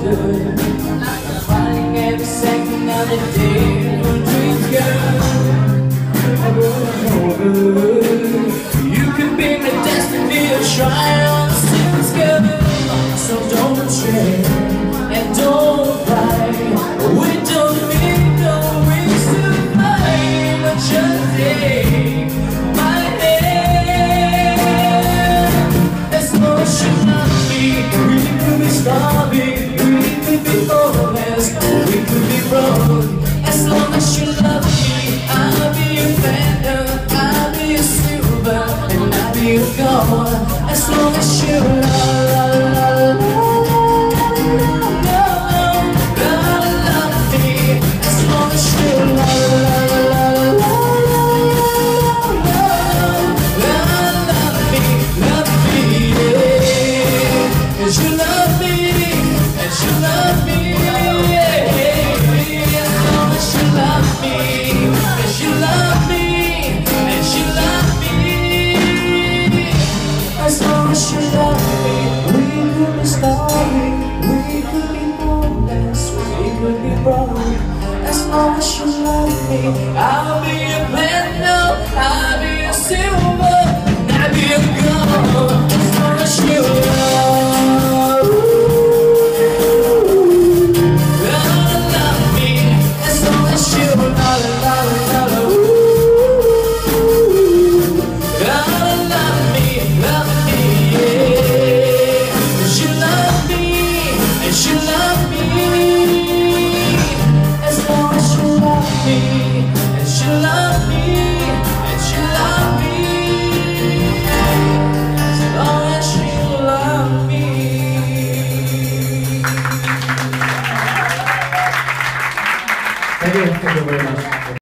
good. I'm fighting every second of the day for dreams, girl. You could be my destiny, a trial seems good. So don't betray and don't lie. We don't need no reason why, but just take my hand. As long as you love me, we could be starving, we could be homeless, we could be broke. As long as you love me, I'll be a phantom, I'll be a silver, and I'll be a gold. As long as you love me. As long as you love me, yeah. As you love me, as you love me, yeah. As long as you love me, as you love me, as you love me. As long as you love me, we could be starving, we could be homeless, we could be broke. As long as you love me, I'll be a platinum, I'll be a silver, and I'll be a gold. As long as you love me, as long as you love me, yeah. As you love me, as you love me. As long as you love me, as you love me, as you love me. As long as you love me. Thank you very much.